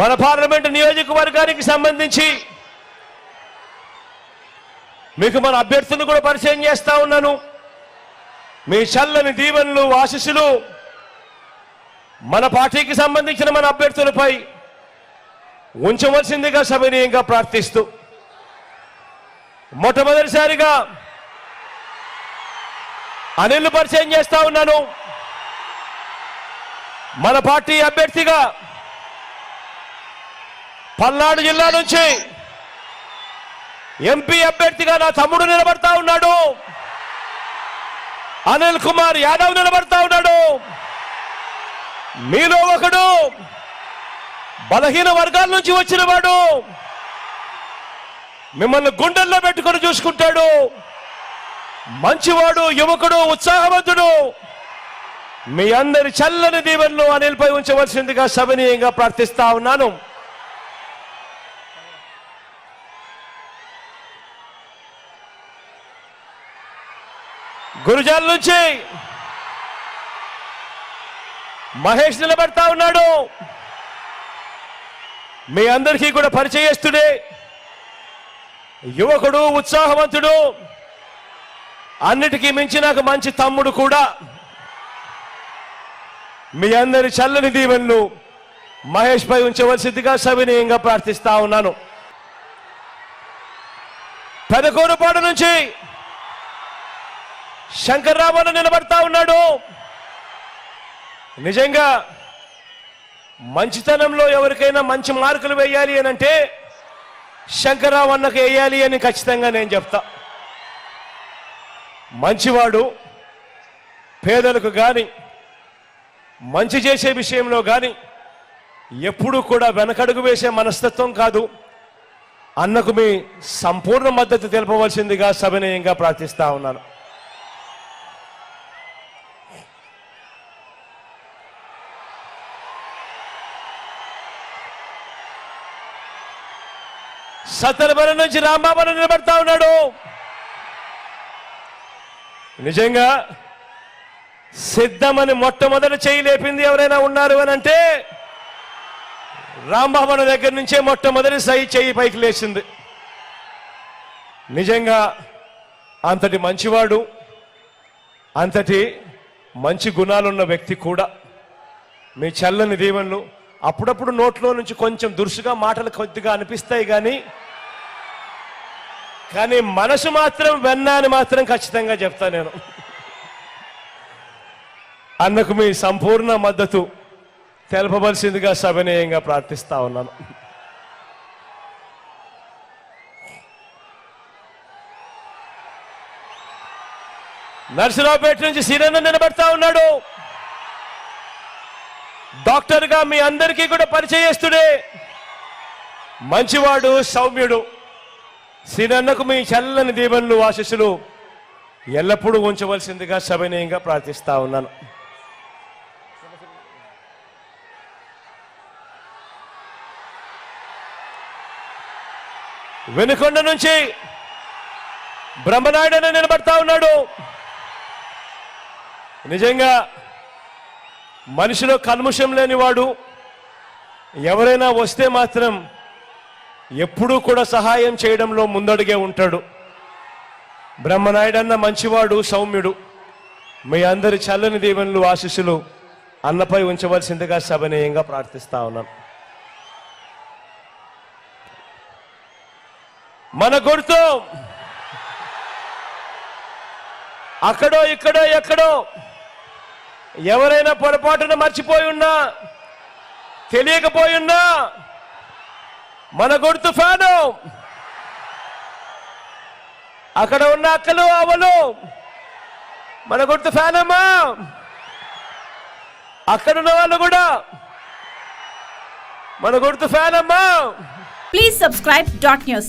మన పార్లమెంటు నియోజకవర్గానికి సంబంధించి మీకు మన అభ్యర్థులను కూడా పరిచయం చేస్తా ఉన్నాను. మీ చల్లని దీవెనలు ఆశీస్సులు మన పార్టీకి సంబంధించిన మన అభ్యర్థులపై ఉంచవలసిందిగా సవినయంగా ప్రార్థిస్తూ మొట్టమొదటిసారిగా అనిల్ పరిచయం చేస్తా ఉన్నాను. మన పార్టీ అభ్యర్థిగా పల్నాడు జిల్లా నుంచి ఎంపీ అభ్యర్థిగా నా తమ్ముడు నిలబడతా ఉన్నాడు. అనిల్ కుమార్ యాదవ్ నిలబడతా ఉన్నాడు. మీలో ఒకడు బలహీన వర్గాల నుంచి వచ్చిన వాడు, మిమ్మల్ని గుండెల్లో పెట్టుకొని చూసుకుంటాడు. మంచివాడు, యువకుడు, ఉత్సాహవంతుడు. మీ అందరి చల్లని దీవెనలు అనిల్పై ఉంచవలసిందిగా సవినీయంగా ప్రార్థిస్తా ఉన్నాను. గురుజాల నుంచి మహేష్ నిలబడతా ఉన్నాడు. మీ అందరికీ కూడా పరిచయస్తుడే, యువకుడు, ఉత్సాహవంతుడు, అన్నిటికీ మించి నాకు మంచి తమ్ముడు కూడా. మీ అందరి చల్లని దీవెనలు మహేష్ పై ఉంచవలసిందిగా సవినీయంగా ప్రార్థిస్తా ఉన్నాను. పెదకూరుపాడు నుంచి శంకర్రామన్న నిలబడతా ఉన్నాడు. నిజంగా మంచితనంలో ఎవరికైనా మంచి మార్కులు వేయాలి అని అంటే శంకర్రావు అన్నకు వేయాలి అని ఖచ్చితంగా నేను చెప్తా. మంచివాడు, పేదలకు కానీ మంచి చేసే విషయంలో కానీ ఎప్పుడూ కూడా వెనకడుగు వేసే మనస్తత్వం కాదు. అన్నకు మీ సంపూర్ణ మద్దతు తెలపవలసిందిగా సవినయంగా ప్రార్థిస్తా ఉన్నాను. సత్తెనపల్లి నుంచి రాంబాబు నిలబడతా ఉన్నాడు. నిజంగా సిద్ధమని మొట్టమొదటి చేయి లేపింది ఎవరైనా ఉన్నారు అని అంటే రాంబాబు దగ్గర నుంచే మొట్టమొదటి చేయి పైకి లేచింది. నిజంగా అంతటి మంచివాడు, అంతటి మంచి గుణాలున్న వ్యక్తి కూడా. మీ చల్లని దీవెనలు అప్పుడప్పుడు నోట్లో నుంచి కొంచెం దురుసుగా మాటలు కొద్దిగా అనిపిస్తాయి కానీ మనసు మాత్రం వెన్నా అని మాత్రం ఖచ్చితంగా చెప్తా నేను. అన్నకు మీ సంపూర్ణ మద్దతు తెలపవలసిందిగా సవినయంగా ప్రార్థిస్తా ఉన్నాను. నర్సరావుపేట నుంచి సీనన్న నిలబడతా ఉన్నాడు. డాక్టర్గా మీ అందరికీ కూడా పరిచయస్తుడే, మంచివాడు, సౌమ్యుడు. సీనన్నకు మీ చల్లని దీవెనలు ఆశీస్సులు ఎల్లప్పుడూ ఉంచవలసిందిగా సవినయంగా ప్రార్థిస్తా ఉన్నాను. వెనుకొండ నుంచి బ్రహ్మనాయుడు అని నిలబడతా ఉన్నాడు. నిజంగా మనిషిలో కల్ముషం లేనివాడు, ఎవరైనా వస్తే మాత్రం ఎప్పుడూ కూడా సహాయం చేయడంలో ముందడుగే ఉంటాడు. బ్రహ్మనాయుడు అన్న మంచివాడు, సౌమ్యుడు. మీ అందరి చల్లని దీవెనలు ఆశీస్సులు అన్నపై ఉంచవలసిందిగా సవినయంగా ప్రార్థిస్తా ఉన్నాను. మన గుర్తు అక్కడో ఇక్కడో ఎక్కడో ఎవరైనా పొరపాటున మర్చిపోయి ఉన్నా, తెలియకపోయి ఉన్నా, మన గుర్తు ఫ్యాను. అక్కడ ఉన్న అక్కలు, అవలు మన గుర్తు ఫ్యాన్ అమ్మా. అక్కడున్న వాళ్ళు కూడా మన గుర్తు ఫ్యాన్ అమ్మా. Please subscribe .news.